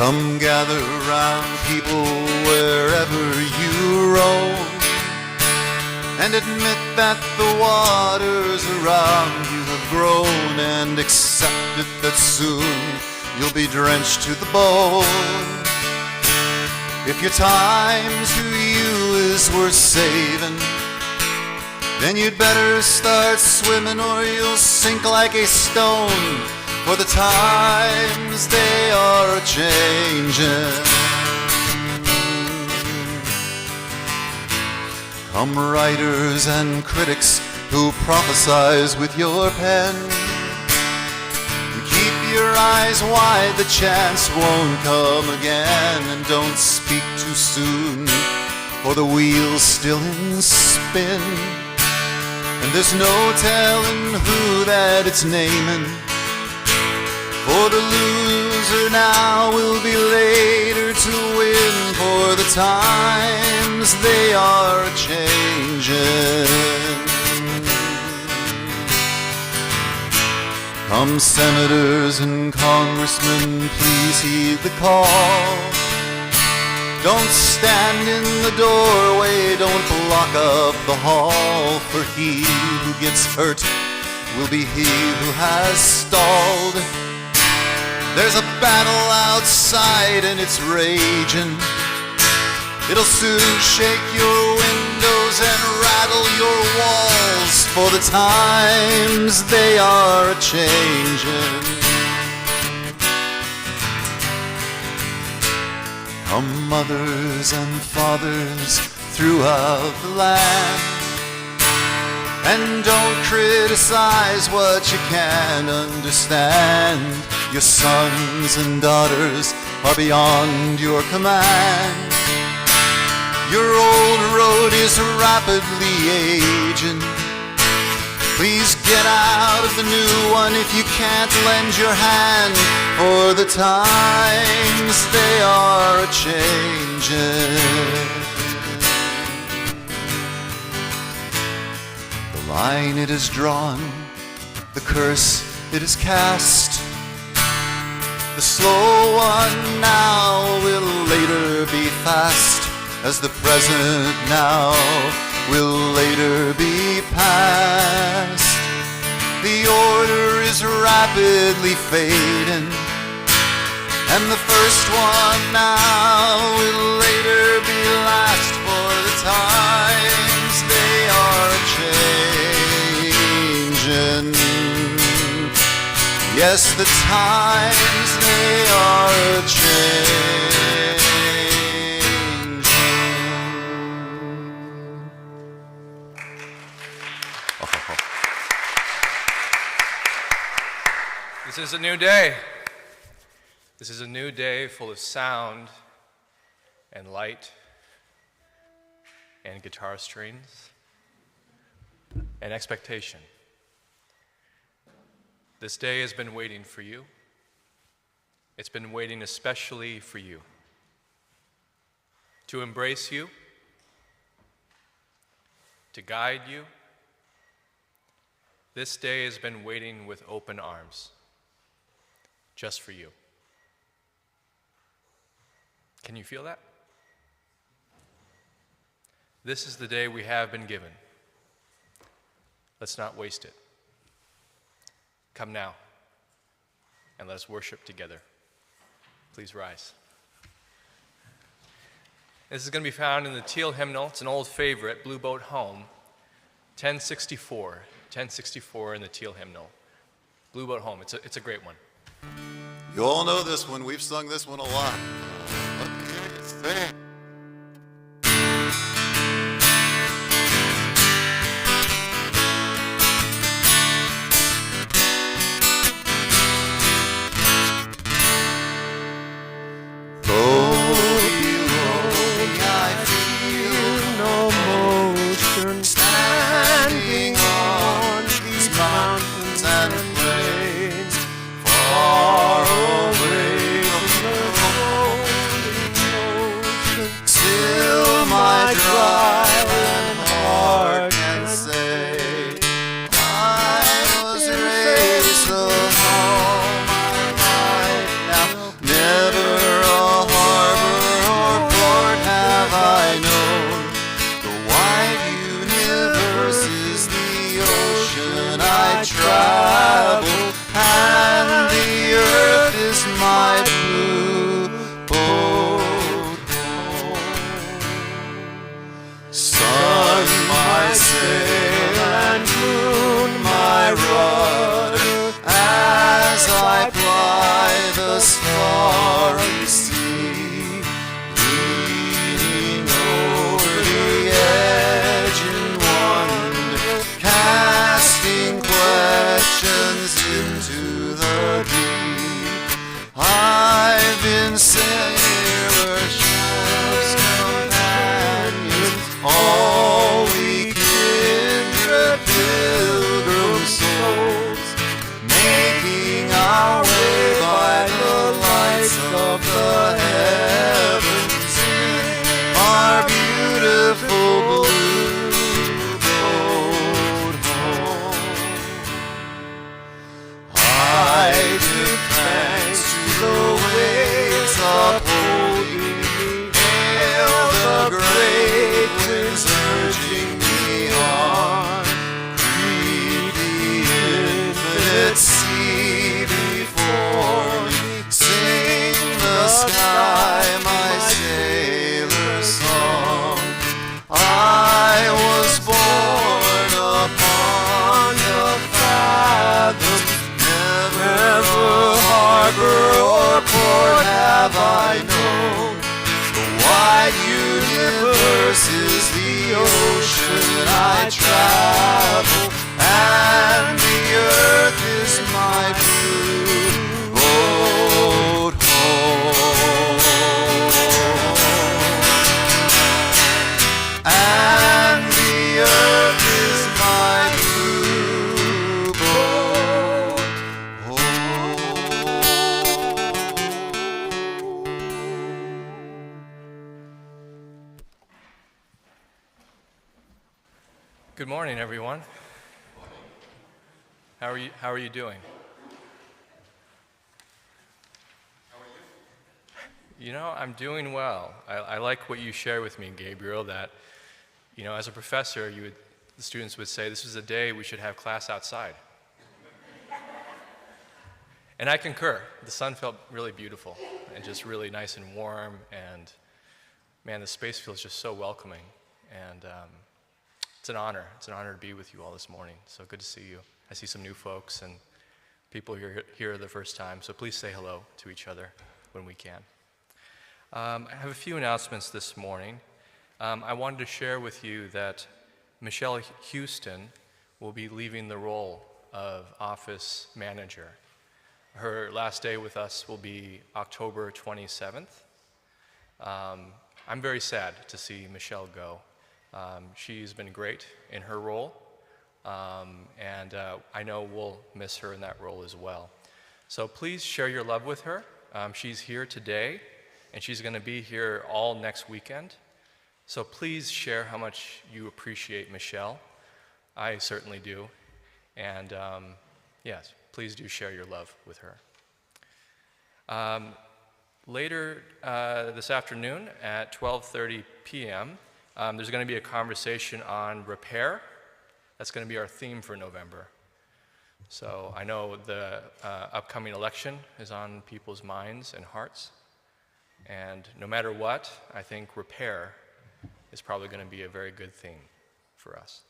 Come gather round, people, wherever you roam, and admit that the waters around you have grown, and accept it that soon you'll be drenched to the bone. If your time to you is worth saving, then you'd better start swimming or you'll sink like a stone, for the times they are a-changin'. Come writers and critics who prophesize with your pen, keep your eyes wide, the chance won't come again. And don't speak too soon, for the wheel's still in spin, and there's no telling who that it's naming. For the loser now will be later to win, for the times they are a-changin'. Come senators and congressmen, please heed the call. Don't stand in the doorway, don't block up the hall, for he who gets hurt will be he who has stalled. There's a battle outside and it's raging. It'll soon shake your windows and rattle your walls, for the times they are a-changin'. Come mothers and fathers throughout the land, and don't criticize what you can't understand. Your sons and daughters are beyond your command. Your old road is rapidly aging. Please get out of the new one if you can't lend your hand, for the times they are a-changin'. The line it is drawn, the curse it is cast. The slow one now will later be fast, as the present now will later be past. The order is rapidly fading, and the first one now will later be last, for the times they are a-changin'. Yes, the times they are a-changin'. This is a new day. This is a new day full of sound and light and guitar strings and expectation. This day has been waiting for you. It's been waiting especially for you, to embrace you, to guide you. This day has been waiting with open arms, just for you. Can you feel that? This is the day we have been given. Let's not waste it. Come now, and let us worship together. Please rise. This is going to be found in the Teal hymnal. It's an old favorite, Blue Boat Home, 1064 in the Teal hymnal. Blue Boat Home, it's a great one. You all know this one. We've sung this one a lot. What can you say? travel, and the earth is my blue boat home. Sun, my sail, and moon, my rudder, as I ply the starry sea, leaning over the edge in wonder, casting questions into the deep. I've been sailor ships, companions, all we kindred pilgrim souls, making our way by the lights of the heavens in our beautiful blue boat home. I give thanks to the waves upholding me, hail the great winds urging me on, greet the infinite sea before me, sing the sky my sailor song. I was born upon the fathoms, never harbor or port have I known. The wide universe is the ocean I travel, and the earth is my blue boat home. And the earth is my blue boat home. Good morning, everyone. How are you doing? You know, I'm doing well. I like what you shared with me, Gabriel, that, you know, as a professor, the students would say, this is a day we should have class outside. And I concur. The sun felt really beautiful and just really nice and warm, and man, the space feels just so welcoming. And it's an honor. It's an honor to be with you all this morning. So good to see you. I see some new folks and people here the first time, so please say hello to each other when we can. I have a few announcements this morning. I wanted to share with you that Michelle Houston will be leaving the role of office manager. Her last day with us will be October 27th. I'm very sad to see Michelle go. She's been great in her role, and I know we'll miss her in that role as well. So please share your love with her. She's here today, and she's going to be here all next weekend. So please share how much you appreciate Michelle. I certainly do. And yes, please do share your love with her. Later this afternoon at 12:30 p.m., there's going to be a conversation on repair. That's going to be our theme for November. So I know the upcoming election is on people's minds and hearts. And no matter what, I think repair is probably going to be a very good thing for us.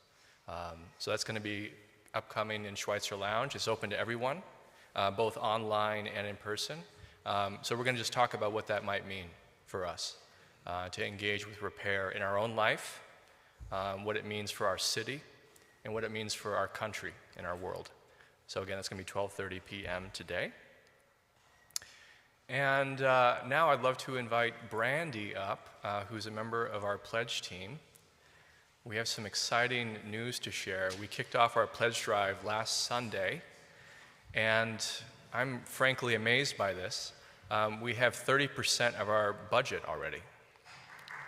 So that's going to be upcoming in Schweitzer Lounge. It's open to everyone, both online and in person. So we're going to just talk about what that might mean for us to engage with repair in our own life, what it means for our city, and what it means for our country and our world. So again, it's going to be 12:30 p.m. today. And now I'd love to invite Brandy up, who's a member of our pledge team. We have some exciting news to share. We kicked off our pledge drive last Sunday, and I'm frankly amazed by this. We have 30% of our budget already,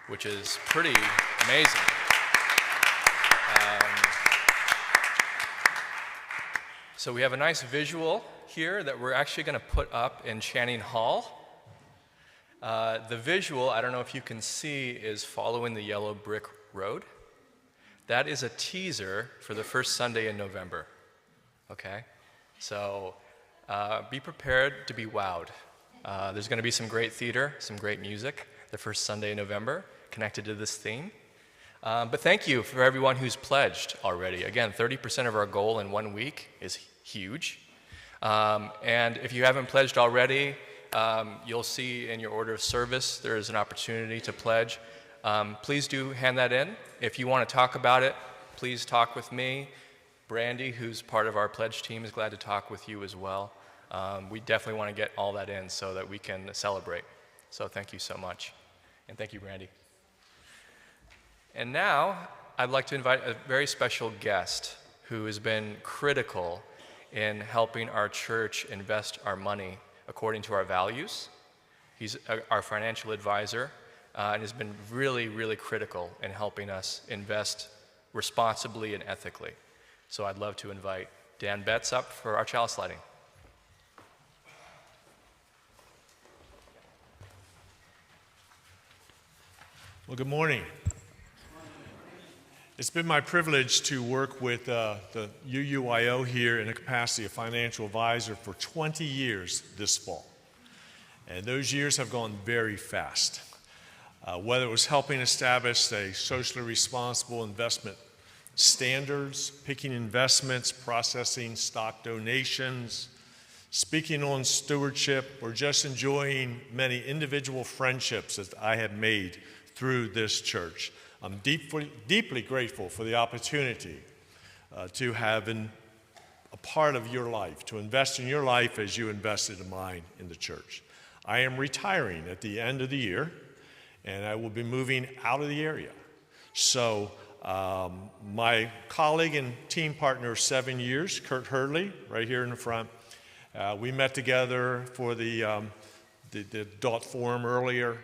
which is pretty amazing. So we have a nice visual here that we're actually going to put up in Channing Hall. The visual, I don't know if you can see, is following the yellow brick road. That is a teaser for the first Sunday in November. okay? So be prepared to be wowed. There's going to be some great theater, some great music the first Sunday in November connected to this theme. But thank you for everyone who's pledged already. Again, 30% of our goal in 1 week is huge. And if you haven't pledged already, you'll see in your order of service there is an opportunity to pledge. Please do hand that in. If you want to talk about it, please talk with me. Brandy, who's part of our pledge team, is glad to talk with you as well. We definitely want to get all that in so that we can celebrate. So thank you so much. And thank you, Brandy. And now, I'd like to invite a very special guest who has been critical in helping our church invest our money according to our values. He's our financial advisor and has been really, really critical in helping us invest responsibly and ethically. So I'd love to invite Dan Betts up for our chalice lighting. Well, good morning. It's been my privilege to work with the UUYO here in the capacity of financial advisor for 20 years this fall. And those years have gone very fast. Whether it was helping establish a socially responsible investment standards, picking investments, processing stock donations, speaking on stewardship, or just enjoying many individual friendships that I have made through this church. I'm deeply grateful for the opportunity to have been a part of your life, to invest in your life as you invested in mine in the church. I am retiring at the end of the year, and I will be moving out of the area. So my colleague and team partner of 7 years, Kurt Hurdley, right here in the front, we met together for the adult forum earlier.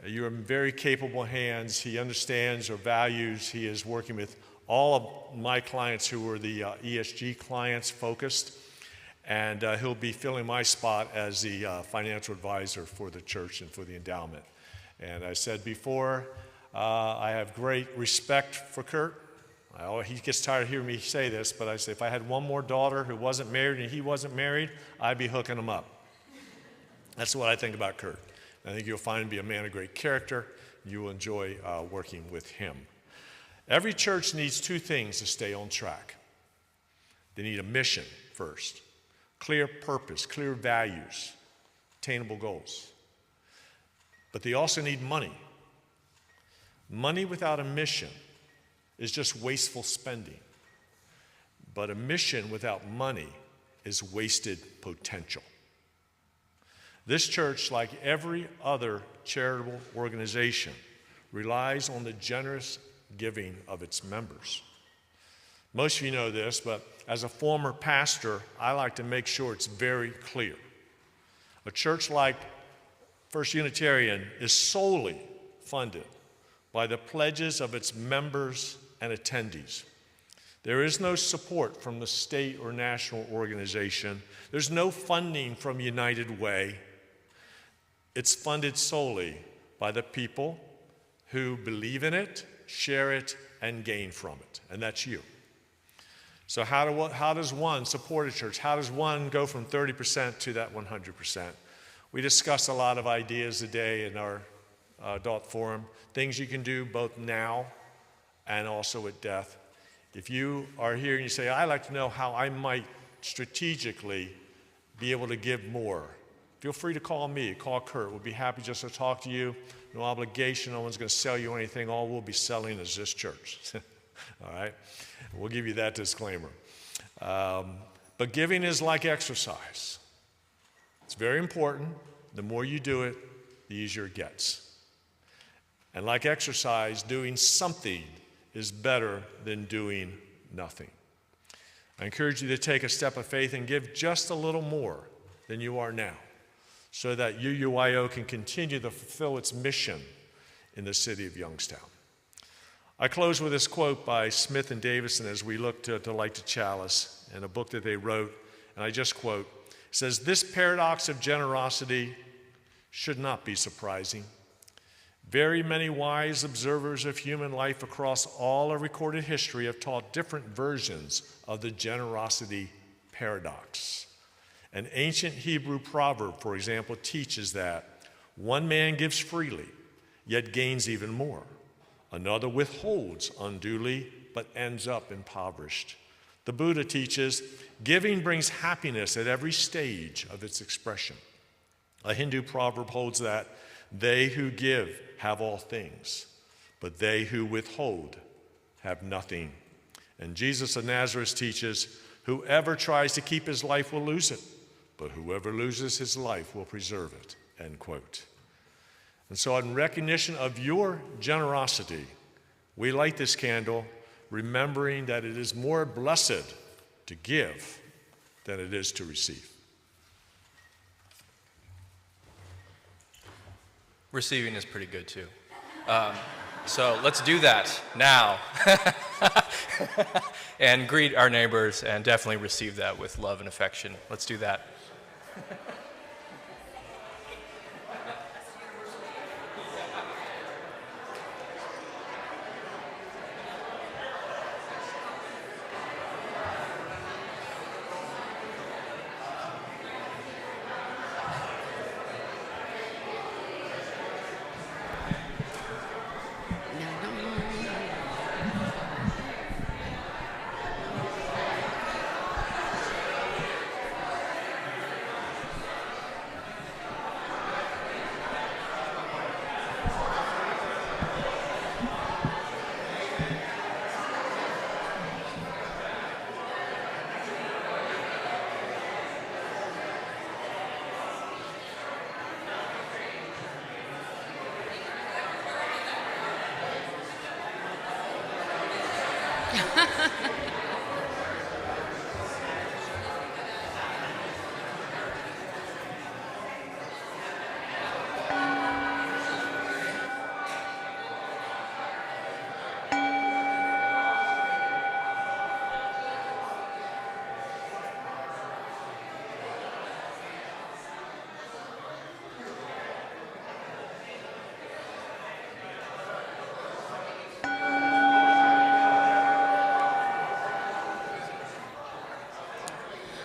You're in very capable hands. He understands our values. He is working with all of my clients who are the ESG clients focused, and he'll be filling my spot as the financial advisor for the church and for the endowment. And I said before, I have great respect for Kurt. He gets tired of hearing me say this, but I say if I had one more daughter who wasn't married and he wasn't married, I'd be hooking him up. That's what I think about Kurt. I think you'll find him to be a man of great character. You will enjoy working with him. Every church needs two things to stay on track. They need a mission first, clear purpose, clear values, attainable goals. But they also need money. Money without a mission is just wasteful spending. But a mission without money is wasted potential. This church, like every other charitable organization, relies on the generous giving of its members. Most of you know this, but as a former pastor, I like to make sure it's very clear. A church like First Unitarian is solely funded by the pledges of its members and attendees. There is no support from the state or national organization. There's no funding from United Way. It's funded solely by the people who believe in it, share it, and gain from it, and that's you. So how does one support a church? How does one go from 30% to that 100%? We discussed a lot of ideas today in our adult forum, things you can do both now and also at death. If you are here and you say, I'd like to know how I might strategically be able to give more, feel free to call me, call Kurt. We'll be happy just to talk to you. No obligation. No one's going to sell you anything. All we'll be selling is this church. All right? We'll give you that disclaimer. But giving is like exercise. It's very important. The more you do it, the easier it gets. And like exercise, doing something is better than doing nothing. I encourage you to take a step of faith and give just a little more than you are now, so that UUYO can continue to fulfill its mission in the city of Youngstown. I close with this quote by Smith and Davison as we look to light the chalice in a book that they wrote, and I just quote. It says, "This paradox of generosity should not be surprising. Very many wise observers of human life across all of recorded history have taught different versions of the generosity paradox. paradox. An ancient Hebrew proverb, for example, teaches that one man gives freely, yet gains even more. Another withholds unduly, but ends up impoverished. The Buddha teaches giving brings happiness at every stage of its expression. A Hindu proverb holds that they who give have all things, but they who withhold have nothing. And Jesus of Nazareth teaches, whoever tries to keep his life will lose it, but whoever loses his life will preserve it, end quote. And so in recognition of your generosity, we light this candle, remembering that it is more blessed to give than it is to receive. Receiving is pretty good too. So let's do that now. And greet our neighbors and definitely receive that with love and affection. Let's do that.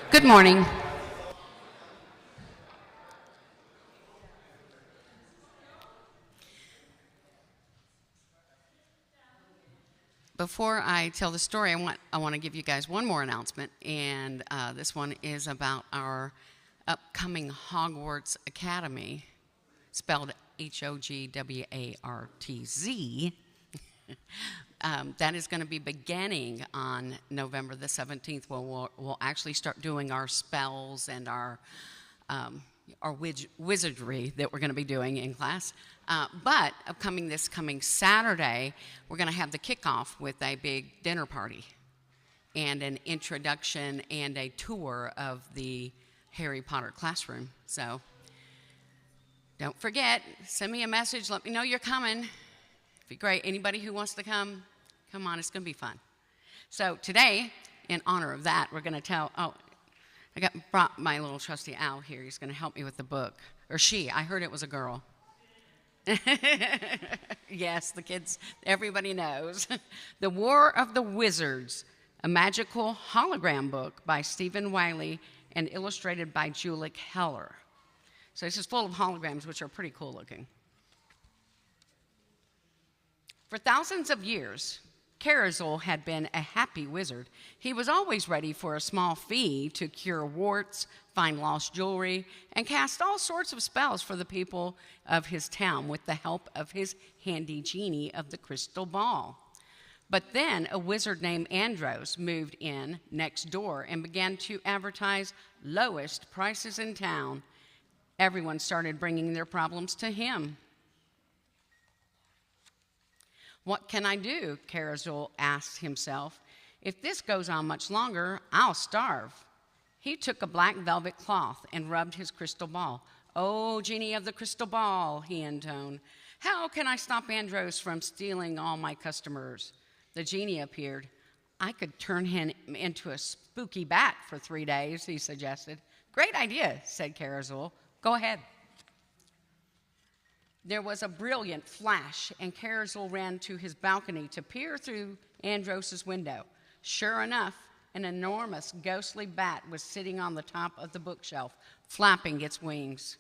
Good morning. Before I tell the story, I want to give you guys one more announcement, and this one is about our upcoming Hogwarts Academy, spelled Hogwartz. That is going to be beginning on November the 17th. We'll actually start doing our spells and our wizardry that we're going to be doing in class. But this coming Saturday, we're going to have the kickoff with a big dinner party and an introduction and a tour of the Harry Potter classroom. So don't forget, send me a message. Let me know you're coming. It'd be great. Anybody who wants to come on. It's going to be fun. So today, in honor of that, we're going to brought my little trusty Al here. He's going to help me with the book. Or she. I heard it was a girl. Yes, the kids, everybody knows. The War of the Wizards, a magical hologram book by Stephen Wiley and illustrated by Juliek Heller. So this is full of holograms, which are pretty cool looking. For thousands of years, Carazul had been a happy wizard. He was always ready for a small fee to cure warts, find lost jewelry, and cast all sorts of spells for the people of his town with the help of his handy genie of the crystal ball. But then a wizard named Andros moved in next door and began to advertise lowest prices in town. Everyone started bringing their problems to him. What can I do? Carazul asked himself. If this goes on much longer, I'll starve. He took a black velvet cloth and rubbed his crystal ball. Oh, genie of the crystal ball, he intoned. How can I stop Andros from stealing all my customers? The genie appeared. I could turn him into a spooky bat for 3 days, he suggested. Great idea, said Carazul. Go ahead. There was a brilliant flash, and Carazul ran to his balcony to peer through Andros's window. Sure enough, an enormous ghostly bat was sitting on the top of the bookshelf, flapping its wings.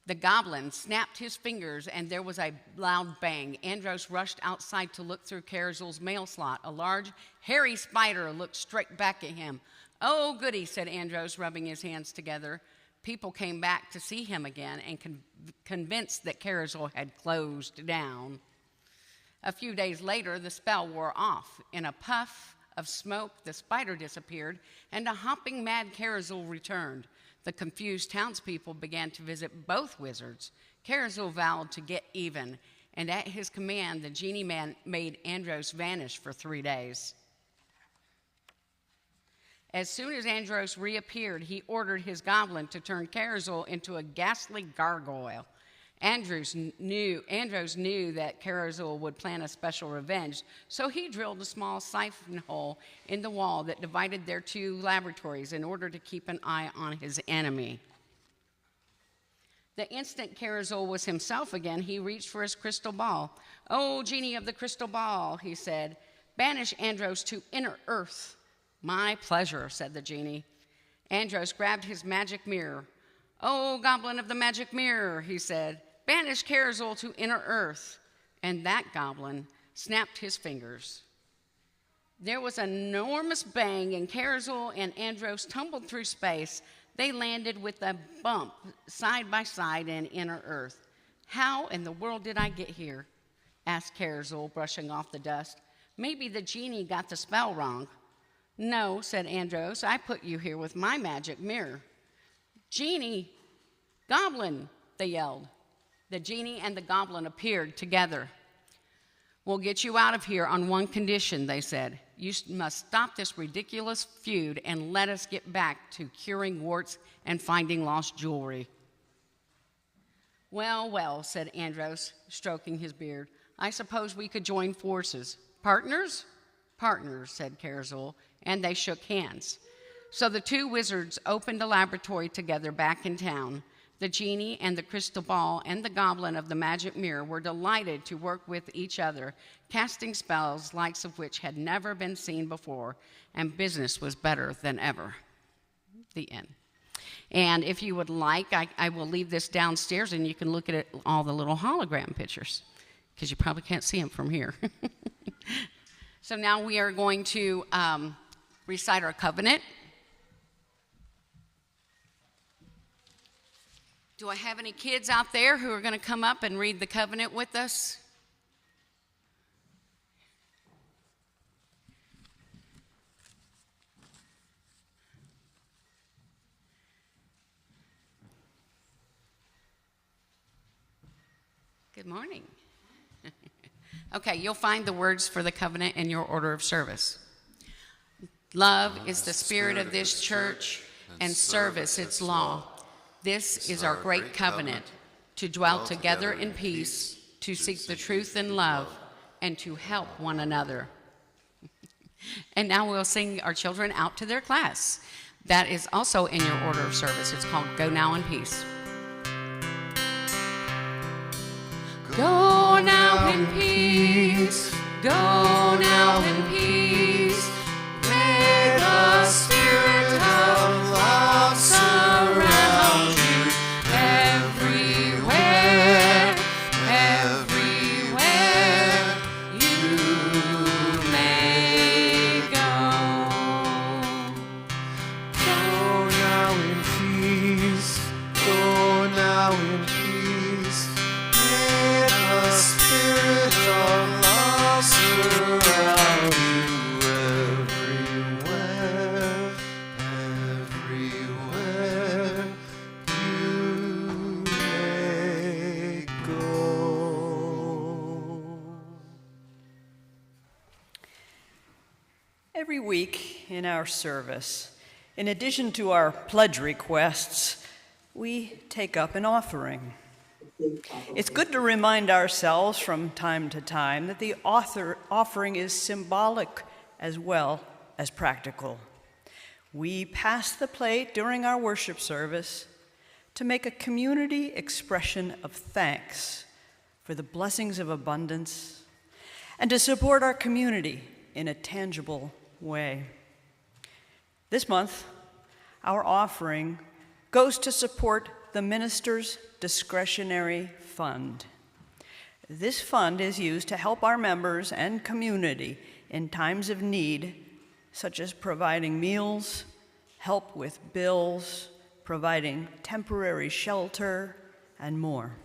The goblin snapped his fingers, and there was a loud bang. Andros rushed outside to look through Carazul's mail slot. A large, hairy spider looked straight back at him. "Oh, goody," said Andros, rubbing his hands together. People came back to see him again and convinced that Carazul had closed down. A few days later, the spell wore off. In a puff of smoke, the spider disappeared, and a hopping mad Carazul returned. The confused townspeople began to visit both wizards. Carazul vowed to get even, and at his command, the genie man made Andros vanish for 3 days. As soon as Andros reappeared, he ordered his goblin to turn Carazul into a ghastly gargoyle. Andros knew that Carazul would plan a special revenge, so he drilled a small siphon hole in the wall that divided their two laboratories in order to keep an eye on his enemy. The instant Carazul was himself again, he reached for his crystal ball. "Oh, genie of the crystal ball," he said, "banish Andros to inner earth." "My pleasure," said the genie. Andros grabbed his magic mirror. "Oh, goblin of the magic mirror," he said, "banish Carazul to inner earth." And that goblin snapped his fingers. There was an enormous bang, and Carazul and Andros tumbled through space. They landed with a bump side by side in inner earth. "How in the world did I get here?" asked Carazul, brushing off the dust. "Maybe the genie got the spell wrong." "No," said Andros, "I put you here with my magic mirror." "Genie! Goblin!" they yelled. The genie and the goblin appeared together. "We'll get you out of here on one condition," they said. "You must stop this ridiculous feud and let us get back to curing warts and finding lost jewelry." "Well, well," said Andros, stroking his beard. "I suppose we could join forces." "Partners?" "Partners," said Carazul, and they shook hands. So the two wizards opened a laboratory together back in town. The genie and the crystal ball and the goblin of the magic mirror were delighted to work with each other, casting spells likes of which had never been seen before, and business was better than ever. The end. And if you would like, I will leave this downstairs and you can look at it, all the little hologram pictures, because you probably can't see them from here. So now we are going to recite our covenant. Do I have any kids out there who are going to come up and read the covenant with us? Good morning. Okay, you'll find the words for the covenant in your order of service. Love is the spirit of this church, and service its law. This is our great covenant, to dwell together in peace, to seek the truth in love, and to help one another. And now we'll sing our children out to their class. That is also in your order of service. It's called Go Now in Peace. Go now in peace, go now in peace. May the spirit of love surround you everywhere, everywhere you may go. Go now in peace, go now in peace. May the spirit of love surround you everywhere, everywhere you may go. Every week in our service, in addition to our pledge requests, we take up an offering. It's good to remind ourselves from time to time that the offering is symbolic as well as practical. We pass the plate during our worship service to make a community expression of thanks for the blessings of abundance and to support our community in a tangible way. This month, our offering goes to support the Minister's Discretionary Fund. This fund is used to help our members and community in times of need, such as providing meals, help with bills, providing temporary shelter, and more.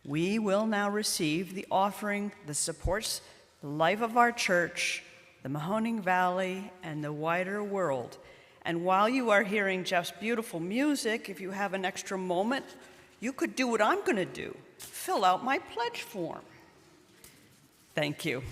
We will now receive the offering that supports the life of our church, the Mahoning Valley, and the wider world. And while you are hearing Jeff's beautiful music, if you have an extra moment, you could do what I'm going to do. Fill out my pledge form. Thank you.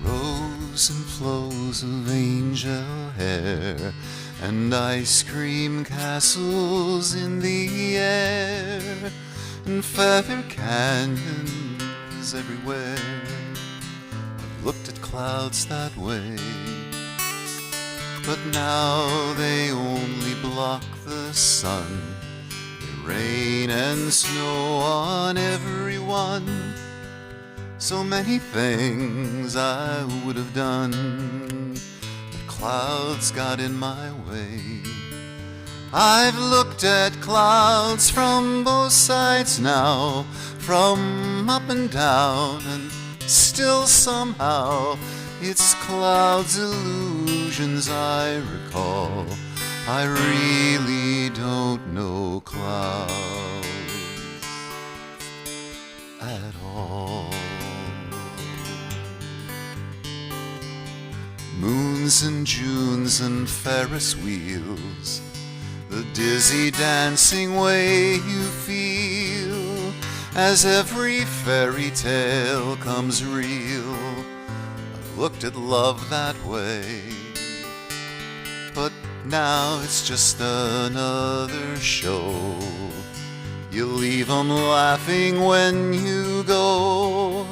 Rows and flows of angel hair and ice cream castles in the air and feather canyons everywhere. I've looked at clouds that way, but now they only block the sun. They rain and snow on everyone. So many things I would have done, but clouds got in my way. I've looked at clouds from both sides now, from up and down, and still somehow it's clouds' illusions I recall. I really don't know clouds at all. Moons and Junes and Ferris wheels, the dizzy dancing way you feel as every fairy tale comes real. I've looked at love that way, but now it's just another show. You leave 'em laughing when you go,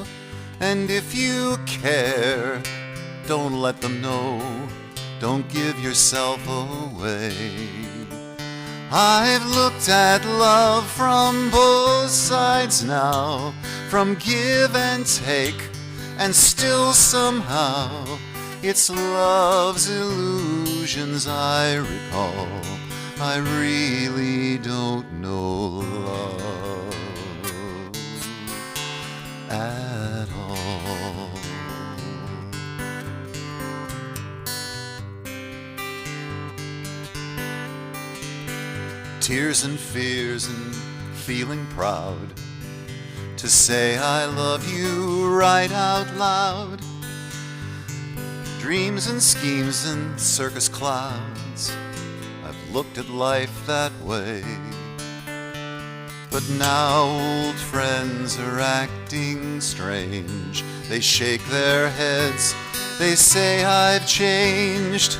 and if you care, don't let them know, don't give yourself away. I've looked at love from both sides now, from give and take, and still somehow it's love's illusions I recall. I really don't know love at all. Tears and fears and feeling proud to say I love you right out loud. Dreams and schemes and circus clouds, I've looked at life that way. But now old friends are acting strange. They shake their heads, they say I've changed.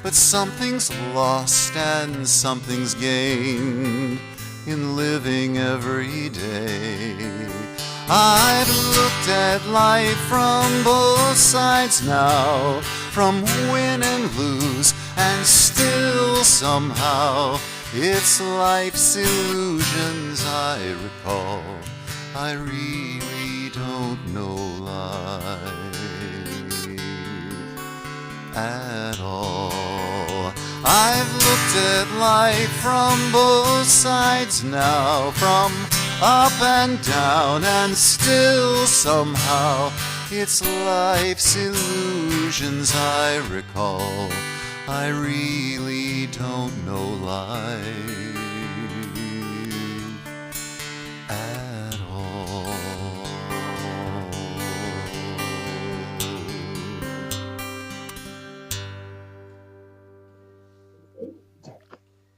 But something's lost and something's gained in living every day. I've looked at life from both sides now, from win and lose, and still somehow it's life's illusions I recall. I really don't know life at all. I've looked at life from both sides now, from up and down, and still somehow it's life's illusions I recall. I really don't know life at all.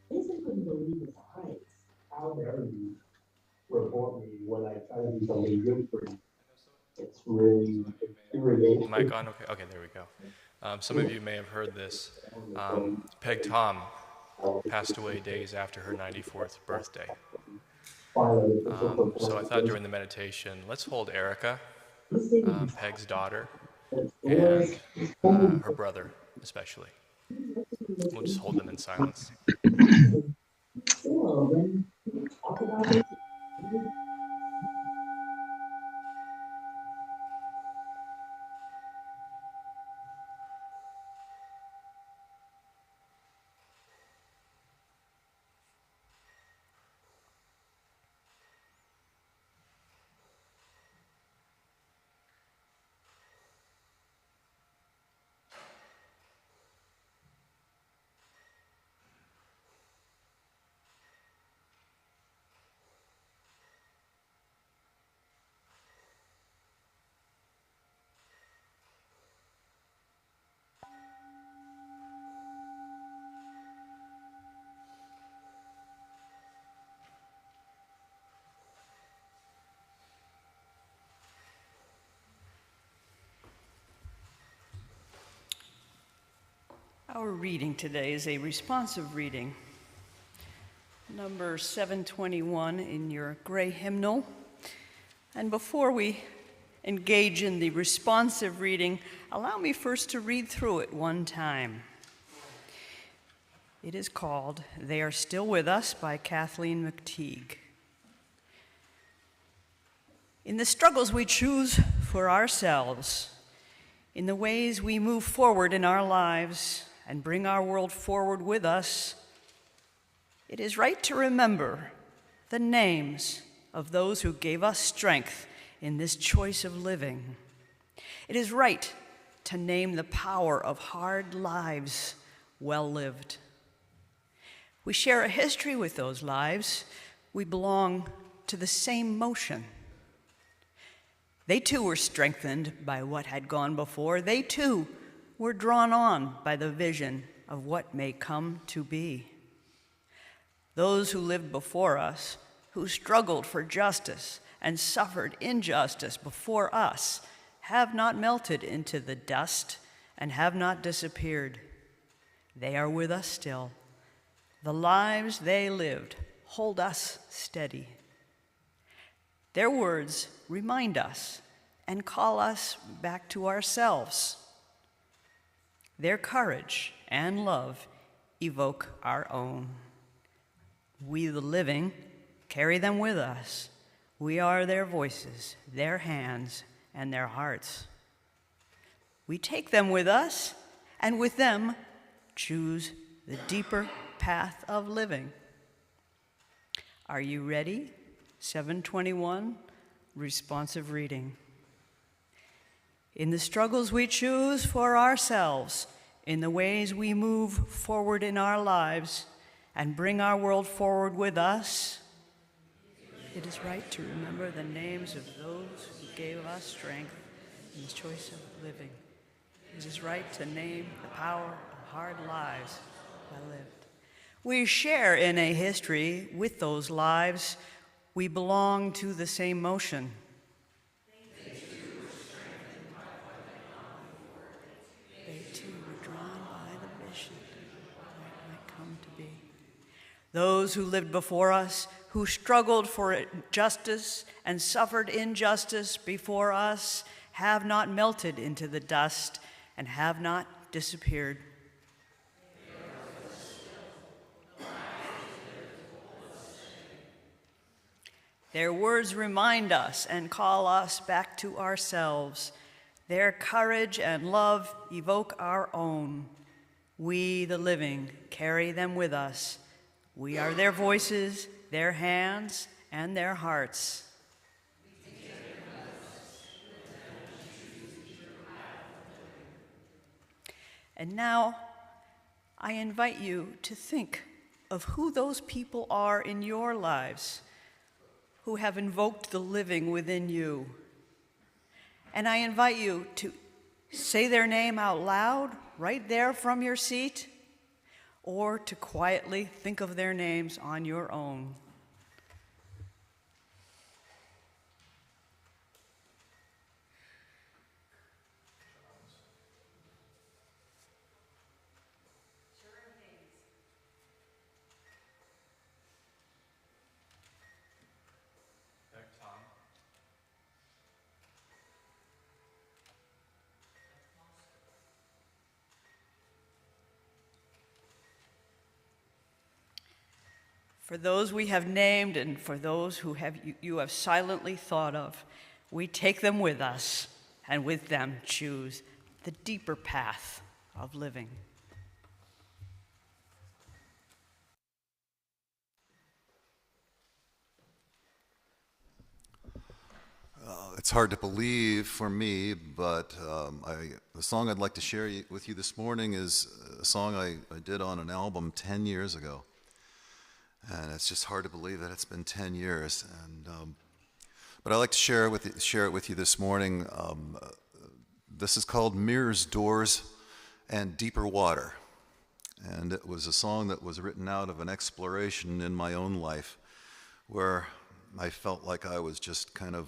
Basically, believe it's heights. How dare you report me when I try to do something good for you? It's really infuriating. mic on? Okay, okay, there we go. Some of you may have heard this. Peg Tom passed away days after her 94th birthday. So I thought during the meditation, let's hold Erica, Peg's daughter, and her brother especially. We'll just hold them in silence. Our reading today is a responsive reading, number 721 in your gray hymnal. And before we engage in the responsive reading, allow me first to read through it one time. It is called "They Are Still With Us" by Kathleen McTeague. In the struggles we choose for ourselves, in the ways we move forward in our lives and bring our world forward with us, it is right to remember the names of those who gave us strength in this choice of living. It is right to name the power of hard lives well lived. We share a history with those lives. We belong to the same motion. They too were strengthened by what had gone before. They too were drawn on by the vision of what may come to be. Those who lived before us, who struggled for justice and suffered injustice before us, have not melted into the dust and have not disappeared. They are with us still. The lives they lived hold us steady. Their words remind us and call us back to ourselves. Their courage and love evoke our own. We, the living, carry them with us. We are their voices, their hands, and their hearts. We take them with us, and with them choose the deeper path of living. Are you ready? 721, responsive reading. In the struggles we choose for ourselves, in the ways we move forward in our lives and bring our world forward with us, it is right to remember the names of those who gave us strength in the choice of living. It is right to name the power of hard lives well lived. We share in a history with those lives. We belong to the same motion. Those who lived before us, who struggled for justice and suffered injustice before us, have not melted into the dust and have not disappeared. Their words remind us and call us back to ourselves. Their courage and love evoke our own. We, the living, carry them with us. We are their voices, their hands, and their hearts. And now, I invite you to think of who those people are in your lives who have invoked the living within you. And I invite you to say their name out loud, right there from your seat, or to quietly think of their names on your own. For those we have named and for those who you have silently thought of, we take them with us and with them choose the deeper path of living. It's hard to believe for me, but the song I'd like to share with you this morning is a song I did on an album 10 years ago. And it's just hard to believe that it's been 10 years. But I'd like to share it with you this morning. This is called Mirrors, Doors, and Deeper Water. And it was a song that was written out of an exploration in my own life where I felt like I was just kind of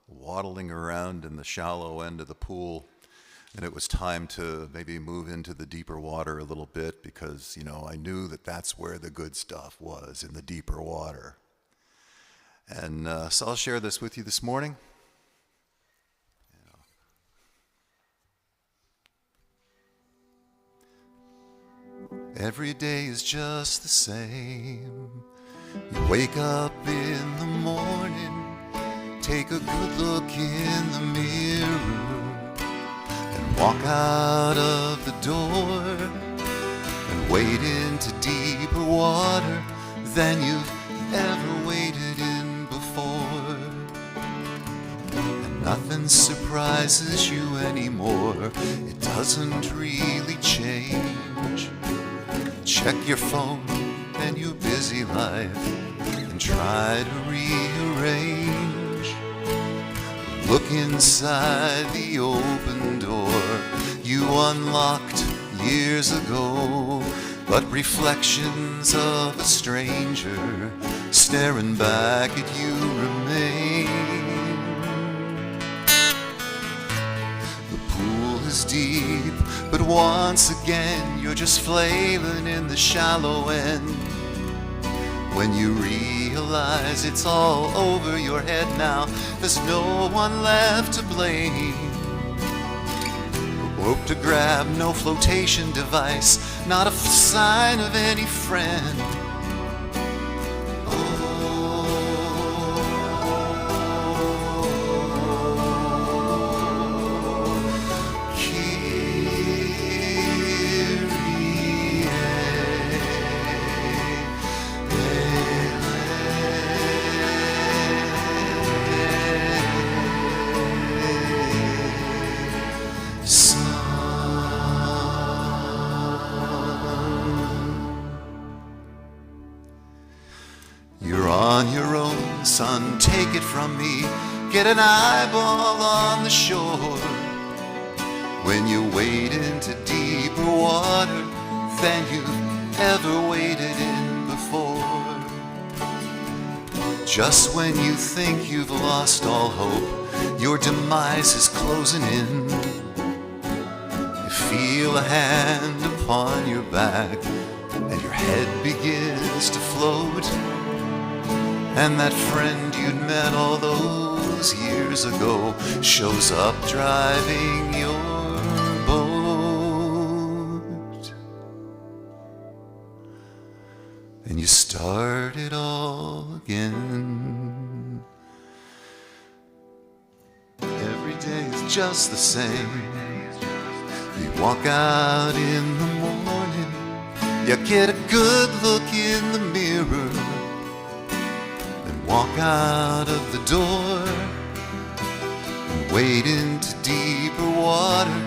waddling around in the shallow end of the pool, and it was time to maybe move into the deeper water a little bit because, I knew that that's where the good stuff was, in the deeper water. And so I'll share this with you this morning. Every day is just the same. You wake up in the morning, take a good look in the mirror, and walk out of the door and wade into deeper water than you've ever waded in before. And nothing surprises you anymore. It doesn't really change. Check your phone and your busy life and try to rearrange. Look inside the open door you unlocked years ago, but reflections of a stranger staring back at you remain. The pool is deep, but once again you're just flailing in the shallow end. When you realize it's all over your head now, there's no one left to blame. No rope to grab, no flotation device, not a sign of any friend. You're on your own, son, take it from me. Get an eyeball on the shore. When you wade into deeper water than you've ever waded in before. Just when you think you've lost all hope, your demise is closing in. You feel a hand upon your back and your head begins to float. And that friend you'd met all those years ago shows up driving your boat. And you start it all again. Every day is just the same. You walk out in the morning, you get a good look in the mirror, walk out of the door and wade into deeper water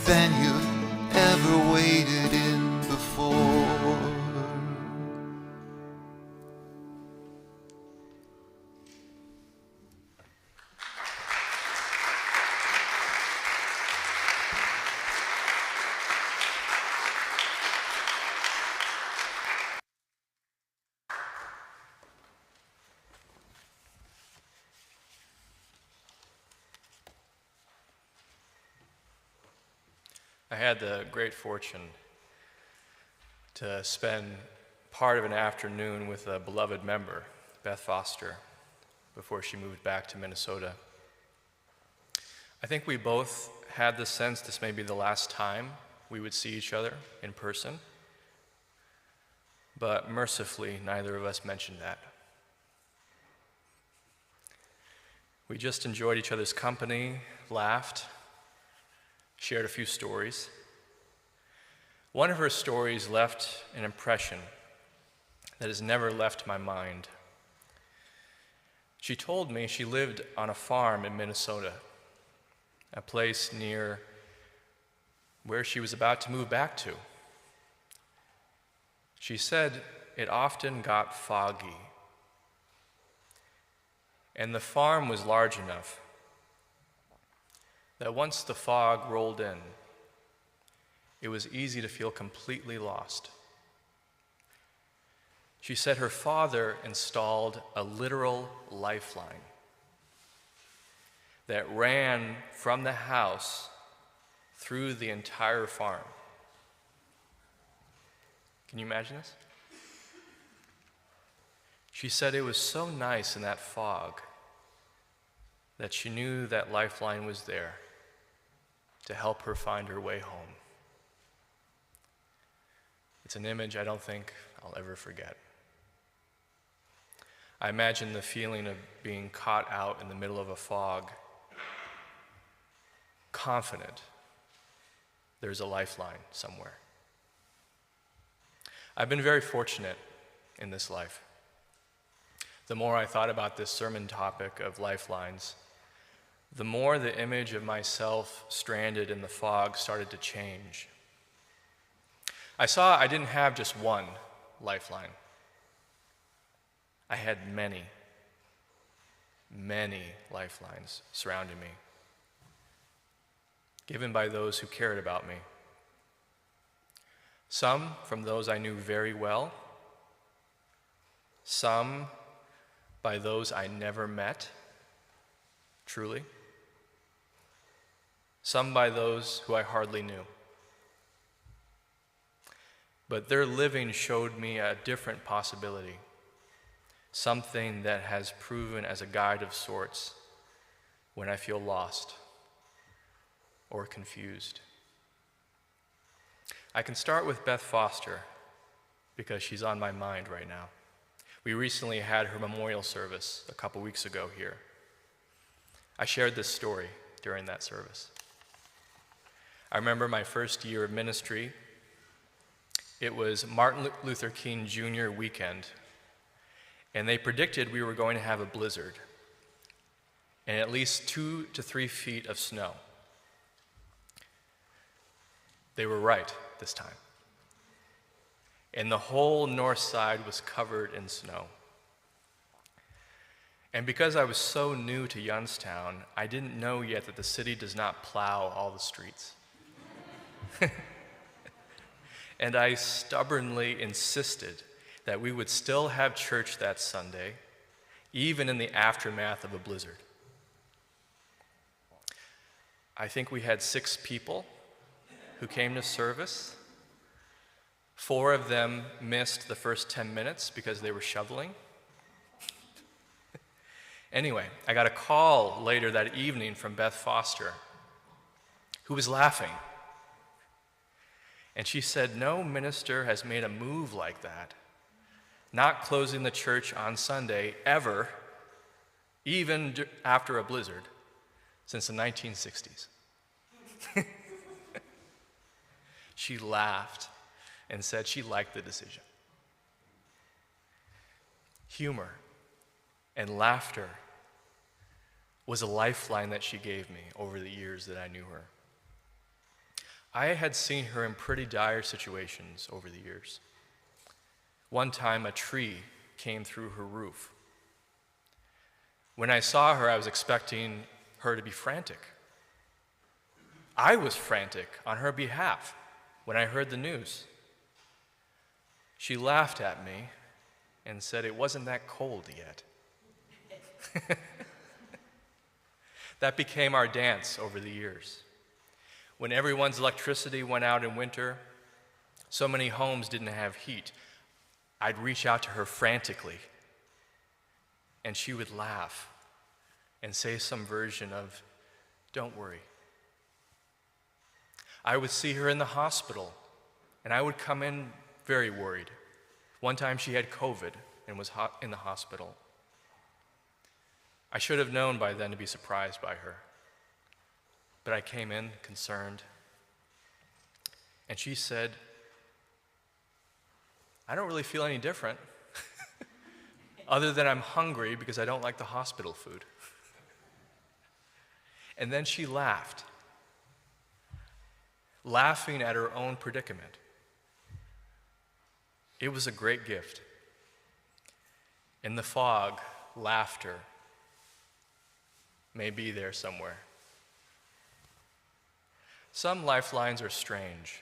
than you've ever waded in before. I had the great fortune to spend part of an afternoon with a beloved member, Beth Foster, before she moved back to Minnesota. I think we both had the sense this may be the last time we would see each other in person. but mercifully, neither of us mentioned that. We just enjoyed each other's company, laughed, shared a few stories. One of her stories left an impression that has never left my mind. She told me she lived on a farm in Minnesota, a place near where she was about to move back to. She said it often got foggy, and the farm was large enough that once the fog rolled in, it was easy to feel completely lost. She said her father installed a literal lifeline that ran from the house through the entire farm. Can you imagine this? She said it was so nice in that fog that she knew that lifeline was there to help her find her way home. It's an image I don't think I'll ever forget. I imagine the feeling of being caught out in the middle of a fog, confident there's a lifeline somewhere. I've been very fortunate in this life. The more I thought about this sermon topic of lifelines, the more the image of myself stranded in the fog started to change. I saw I didn't have just one lifeline. I had many, many lifelines surrounding me, given by those who cared about me. Some from those I knew very well, some by those I never met, truly, some by those who I hardly knew. But their living showed me a different possibility, something that has proven as a guide of sorts when I feel lost or confused. I can start with Beth Foster because she's on my mind right now. We recently had her memorial service a couple weeks ago here. I shared this story during that service. I remember my first year of ministry. It was Martin Luther King Jr. weekend, and they predicted we were going to have a blizzard and at least 2 to 3 feet of snow. They were right this time. And the whole north side was covered in snow. And because I was so new to Youngstown, I didn't know yet that the city does not plow all the streets. And I stubbornly insisted that we would still have church that Sunday, even in the aftermath of a blizzard. I think we had 6 people who came to service. 4 of them missed the first 10 minutes because they were shoveling. Anyway, I got a call later that evening from Beth Foster, who was laughing. And she said, no minister has made a move like that, not closing the church on Sunday ever, even after a blizzard, since the 1960s. She laughed and said she liked the decision. Humor and laughter was a lifeline that she gave me over the years that I knew her. I had seen her in pretty dire situations over the years. One time, a tree came through her roof. When I saw her, I was expecting her to be frantic. I was frantic on her behalf when I heard the news. She laughed at me and said it wasn't that cold yet. That became our dance over the years. When everyone's electricity went out in winter, so many homes didn't have heat, I'd reach out to her frantically, and she would laugh and say some version of, "Don't worry." I would see her in the hospital, and I would come in very worried. One time she had COVID and was in the hospital. I should have known by then to be surprised by her. But I came in concerned, and she said, I don't really feel any different, other than I'm hungry because I don't like the hospital food. And then she laughed, laughing at her own predicament. It was a great gift. In the fog, laughter may be there somewhere. Some lifelines are strange.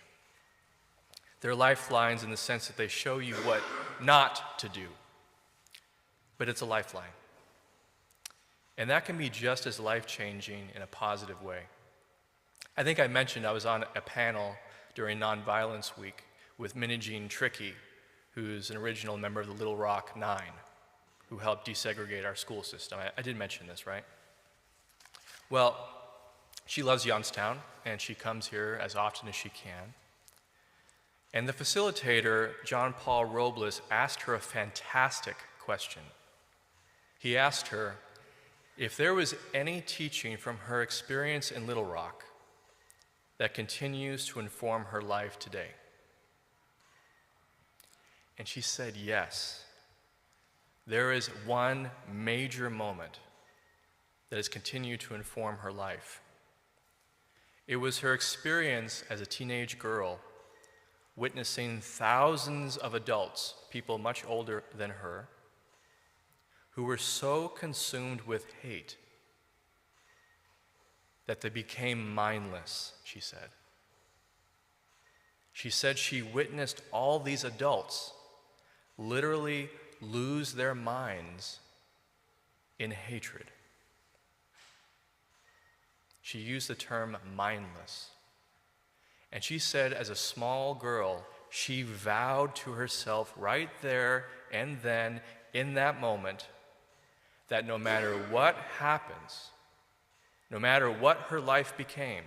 They're lifelines in the sense that they show you what not to do, but it's a lifeline. And that can be just as life-changing in a positive way. I think I mentioned I was on a panel during Nonviolence Week with Minijine Trickey, who's an original member of the Little Rock Nine, who helped desegregate our school system. I did mention this, right? Well, she loves Youngstown, and she comes here as often as she can. And the facilitator, John Paul Robles, asked her a fantastic question. He asked her if there was any teaching from her experience in Little Rock that continues to inform her life today. And she said yes. There is one major moment that has continued to inform her life. It was her experience as a teenage girl witnessing thousands of adults, people much older than her, who were so consumed with hate that they became mindless, she said. She said she witnessed all these adults literally lose their minds in hatred. She used the term mindless. And she said as a small girl, she vowed to herself right there and then, in that moment, that no matter what happens, no matter what her life became,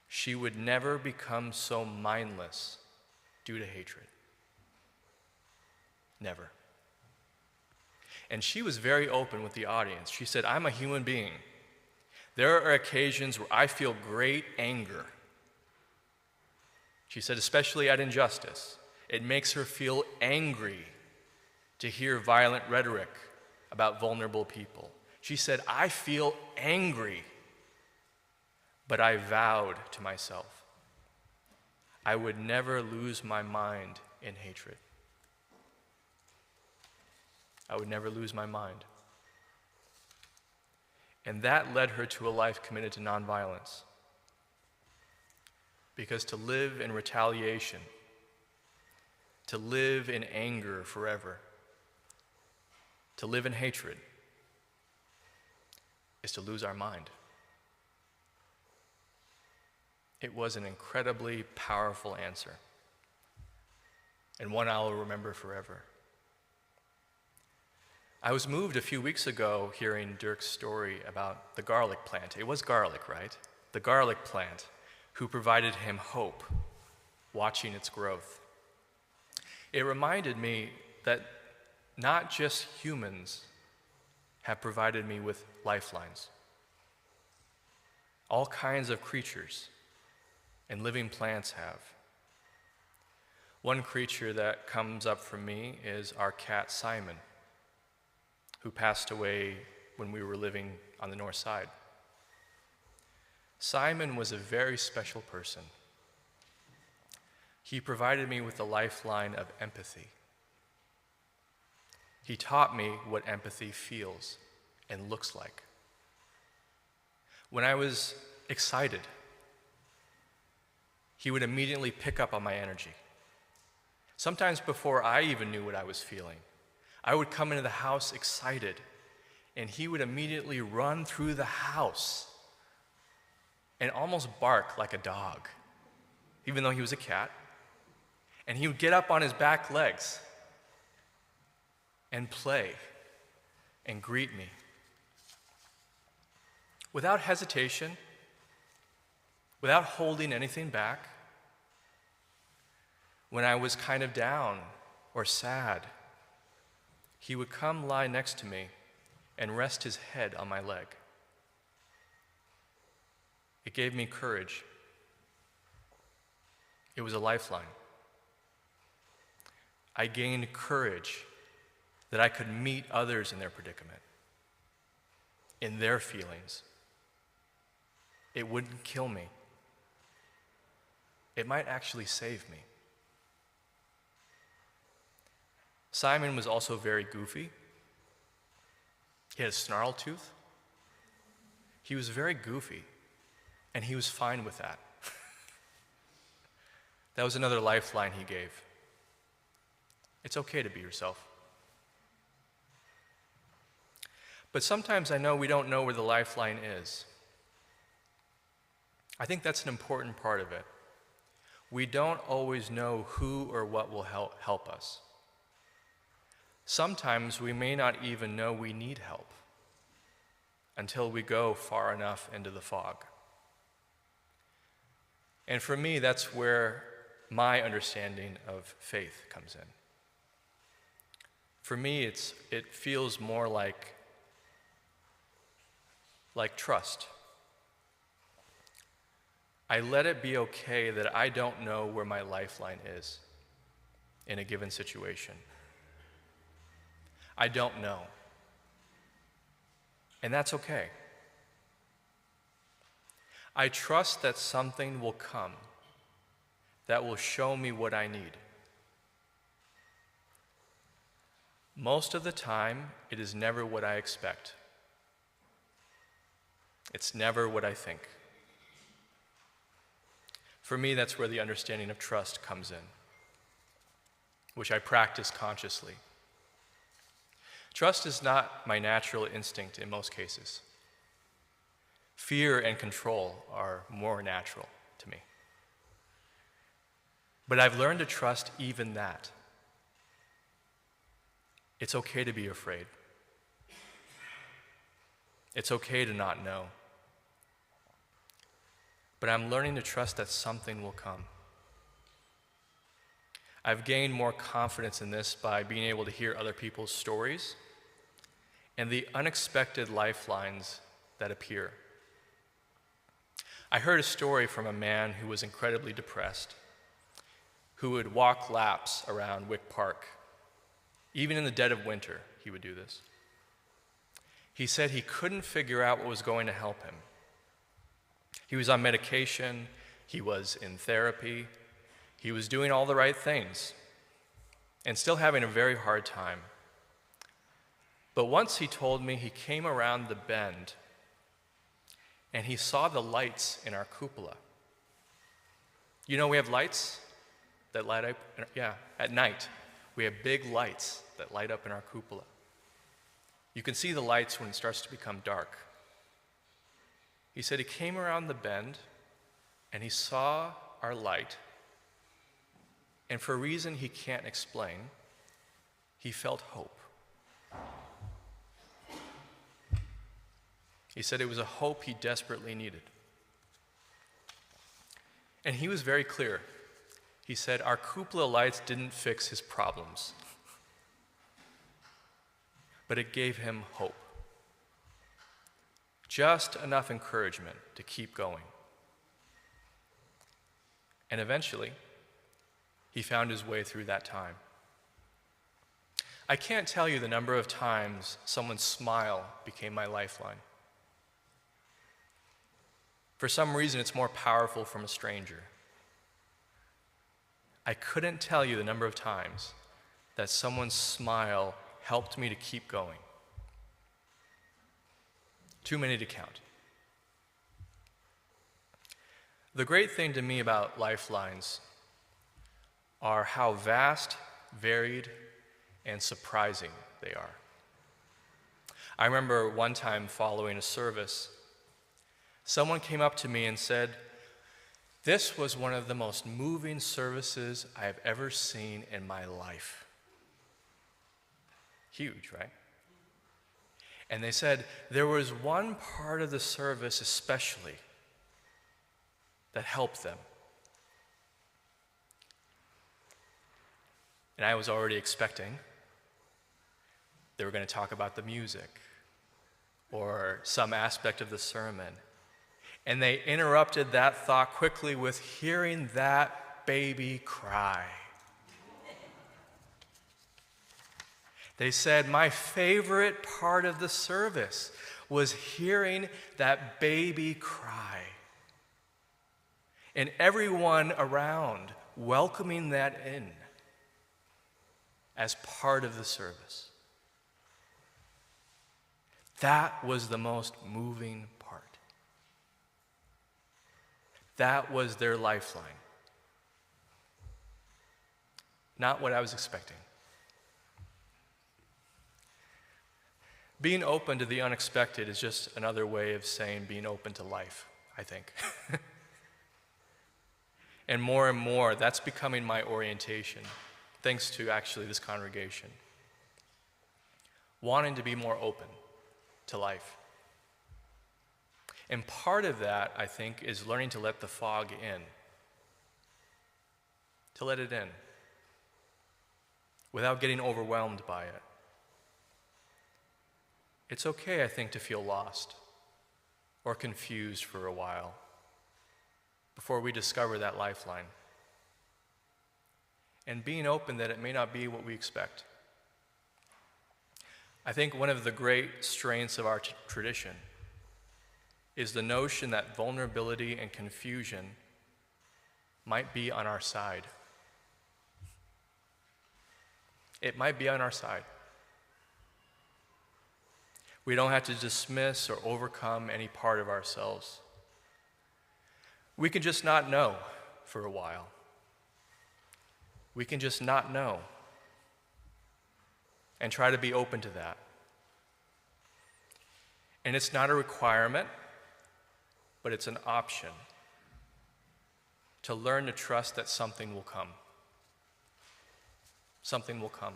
she would never become so mindless due to hatred. Never. And she was very open with the audience. She said, I'm a human being. There are occasions where I feel great anger. She said, especially at injustice. It makes her feel angry to hear violent rhetoric about vulnerable people. She said, I feel angry, but I vowed to myself I would never lose my mind in hatred. I would never lose my mind. And that led her to a life committed to nonviolence. Because to live in retaliation, to live in anger forever, to live in hatred, is to lose our mind. It was an incredibly powerful answer, and one I will remember forever. I was moved a few weeks ago hearing Dirk's story about the garlic plant. It was garlic, right? The garlic plant, who provided him hope, watching its growth. It reminded me that not just humans have provided me with lifelines. All kinds of creatures and living plants have. One creature that comes up for me is our cat Simon, who passed away when we were living on the north side. Simon was a very special person. He provided me with a lifeline of empathy. He taught me what empathy feels and looks like. When I was excited, he would immediately pick up on my energy. Sometimes before I even knew what I was feeling, I would come into the house excited, and he would immediately run through the house and almost bark like a dog, even though he was a cat. And he would get up on his back legs and play and greet me. Without hesitation, without holding anything back. When I was kind of down or sad, he would come lie next to me and rest his head on my leg. It gave me courage. It was a lifeline. I gained courage that I could meet others in their predicament, in their feelings. It wouldn't kill me. It might actually save me. Simon was also very goofy. He had a snarl tooth. He was very goofy, and he was fine with that. That was another lifeline he gave. It's okay to be yourself. But sometimes I know we don't know where the lifeline is. I think that's an important part of it. We don't always know who or what will help us. Sometimes we may not even know we need help until we go far enough into the fog. And for me, that's where my understanding of faith comes in. For me, it feels more like trust. I let it be okay that I don't know where my lifeline is in a given situation. I don't know. And that's okay. I trust that something will come that will show me what I need. Most of the time, it is never what I expect. It's never what I think. For me, that's where the understanding of trust comes in, which I practice consciously. Trust is not my natural instinct in most cases. Fear and control are more natural to me. But I've learned to trust even that. It's okay to be afraid. It's okay to not know. But I'm learning to trust that something will come. I've gained more confidence in this by being able to hear other people's stories and the unexpected lifelines that appear. I heard a story from a man who was incredibly depressed, who would walk laps around Wick Park. Even in the dead of winter, he would do this. He said he couldn't figure out what was going to help him. He was on medication, he was in therapy, he was doing all the right things, and still having a very hard time. But once he told me he came around the bend and he saw the lights in our cupola. You know, we have lights that light up, at night. We have big lights that light up in our cupola. You can see the lights when it starts to become dark. He said he came around the bend and he saw our light, and for a reason he can't explain, he felt hope. He said it was a hope he desperately needed. And he was very clear. He said our cupola lights didn't fix his problems, but it gave him hope. Just enough encouragement to keep going. And eventually, he found his way through that time. I can't tell you the number of times someone's smile became my lifeline. For some reason, it's more powerful from a stranger. I couldn't tell you the number of times that someone's smile helped me to keep going. Too many to count. The great thing to me about lifelines are how vast, varied, and surprising they are. I remember one time following a service, someone came up to me and said, "This was one of the most moving services I have ever seen in my life." Huge, right? And they said, there was one part of the service especially that helped them. And I was already expecting they were going to talk about the music or some aspect of the sermon. And they interrupted that thought quickly with hearing that baby cry. They said, my favorite part of the service was hearing that baby cry. And everyone around welcoming that in as part of the service. That was the most moving part. That was their lifeline. Not what I was expecting. Being open to the unexpected is just another way of saying being open to life, I think. And more, that's becoming my orientation, thanks to actually this congregation. Wanting to be more open to life. And part of that, I think, is learning to let the fog in. To let it in. Without getting overwhelmed by it. It's okay, I think, to feel lost or confused for a while before we discover that lifeline. And being open that it may not be what we expect. I think one of the great strengths of our tradition is the notion that vulnerability and confusion might be on our side. It might be on our side. We don't have to dismiss or overcome any part of ourselves. We can just not know for a while. We can just not know and try to be open to that. And it's not a requirement, but it's an option to learn to trust that something will come. Something will come.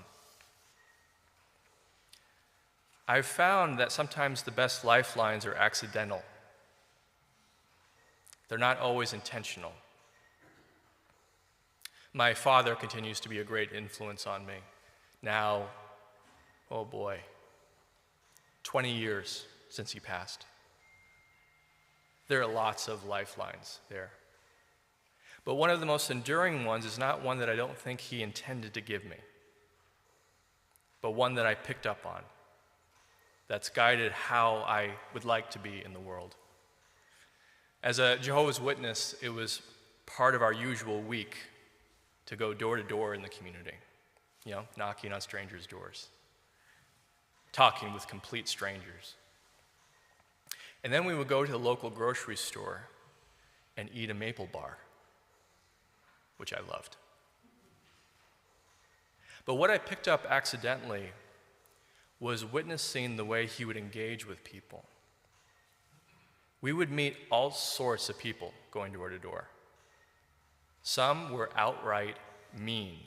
I've found that sometimes the best lifelines are accidental. They're not always intentional. My father continues to be a great influence on me. Now, oh boy, 20 years since he passed. There are lots of lifelines there. But one of the most enduring ones is not one that I don't think he intended to give me, but one that I picked up on. That's guided how I would like to be in the world. As a Jehovah's Witness, it was part of our usual week to go door to door in the community, knocking on strangers' doors, talking with complete strangers. And then we would go to the local grocery store and eat a maple bar, which I loved. But what I picked up accidentally was witnessing the way he would engage with people. We would meet all sorts of people going door to door. Some were outright mean.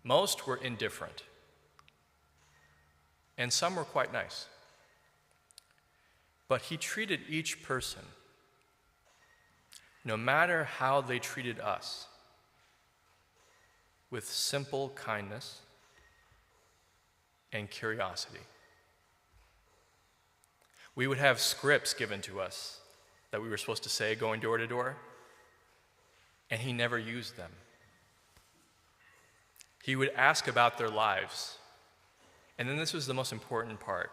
Most were indifferent. And some were quite nice. But he treated each person, no matter how they treated us, with simple kindness and curiosity. We would have scripts given to us that we were supposed to say going door to door, and he never used them. He would ask about their lives, and then this was the most important part.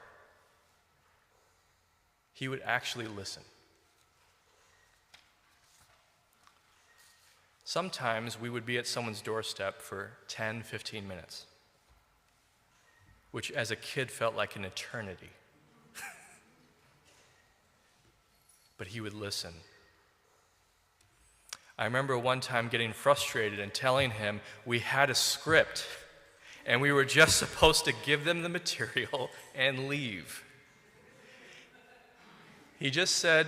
He would actually listen. Sometimes we would be at someone's doorstep for 10, 15 minutes, which as a kid felt like an eternity. But he would listen. I remember one time getting frustrated and telling him we had a script and we were just supposed to give them the material and leave. He just said,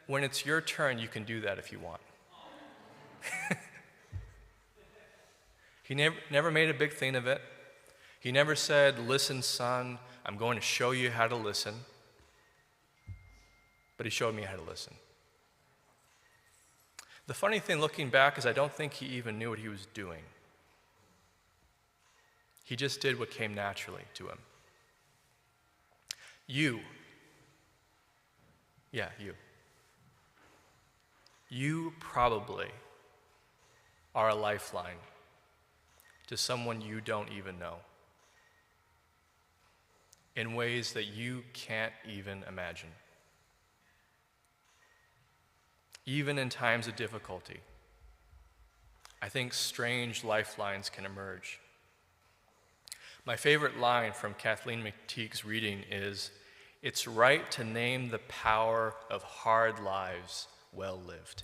when it's your turn, you can do that if you want. He never made a big thing of it. He never said, listen, son, I'm going to show you how to listen. But he showed me how to listen. The funny thing looking back is I don't think he even knew what he was doing. He just did what came naturally to him. You. You probably are a lifeline to someone you don't even know in ways that you can't even imagine. Even in times of difficulty, I think strange lifelines can emerge. My favorite line from Kathleen McTeague's reading is, "It's right to name the power of hard lives well lived."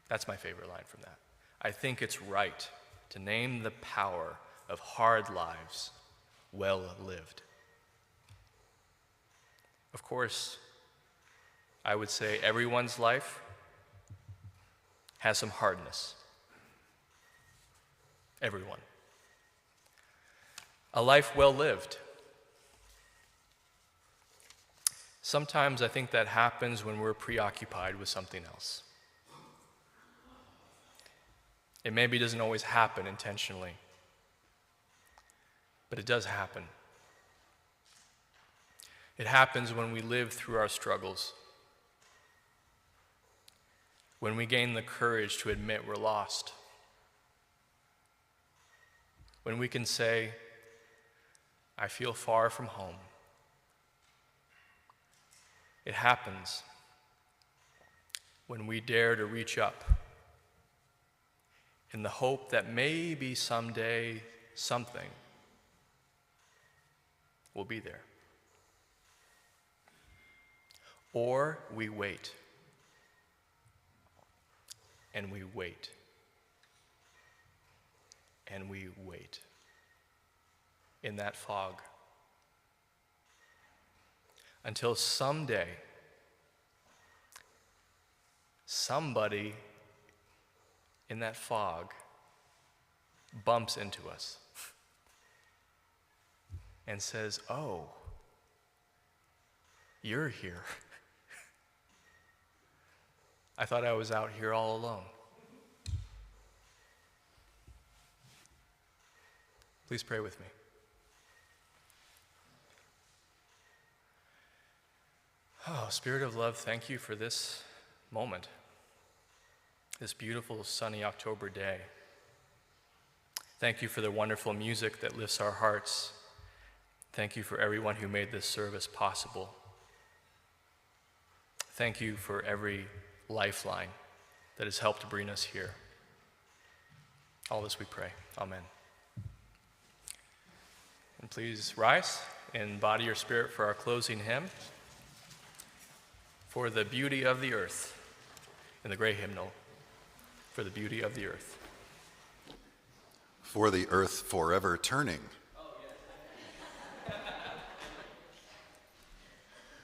That's my favorite line from that. I think it's right to name the power of hard lives well lived. Of course, I would say everyone's life has some hardness. Everyone. A life well lived. Sometimes I think that happens when we're preoccupied with something else. It maybe doesn't always happen intentionally, but it does happen. It happens when we live through our struggles, when we gain the courage to admit we're lost, when we can say, "I feel far from home." It happens when we dare to reach up in the hope that maybe someday something will be there. Or we wait. And we wait. And we wait. In that fog. Until someday, somebody in that fog bumps into us and says, "Oh, you're here. I thought I was out here all alone." Please pray with me. Oh, Spirit of love, thank you for this moment, this beautiful sunny October day. Thank you for the wonderful music that lifts our hearts. Thank you for everyone who made this service possible. Thank you for every lifeline that has helped bring us here. All this we pray. Amen. And please rise in body or spirit for our closing hymn, "For the Beauty of the Earth," in the gray hymnal, "For the Beauty of the Earth." For the earth forever turning.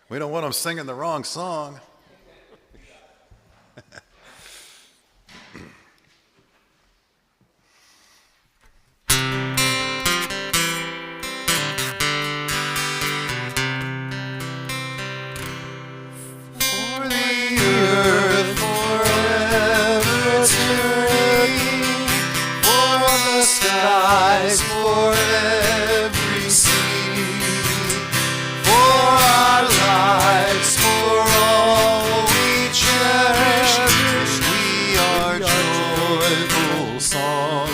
We don't want them singing the wrong song. For the earth forever turning, for the skies, for every sea, for our lives, for all we cherish, we are joyful song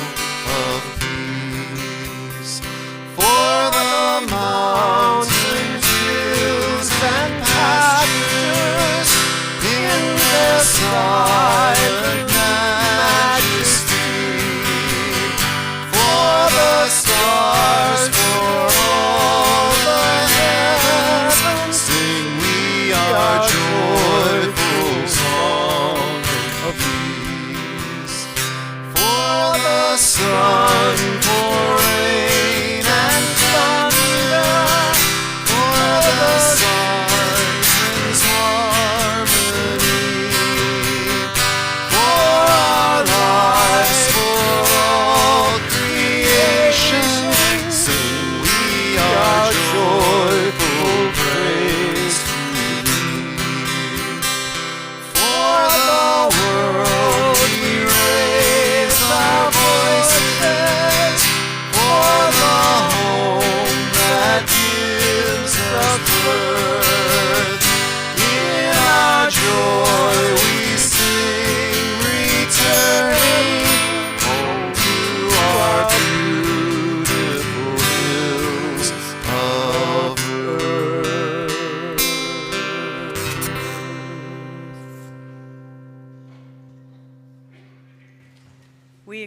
of peace. For the mountains, hills, and pastures, in their silent majesty, for the stars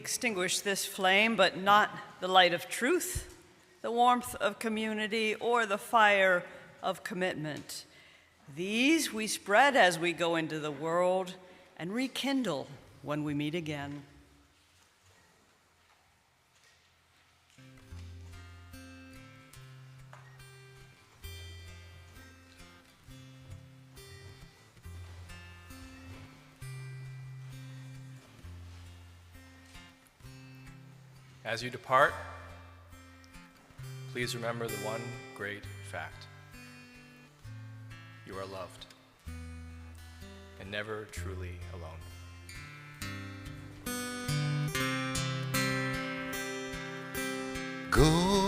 extinguish this flame, but not the light of truth, the warmth of community, or the fire of commitment. These we spread as we go into the world and rekindle when we meet again. As you depart, please remember the one great fact. You are loved and never truly alone. Go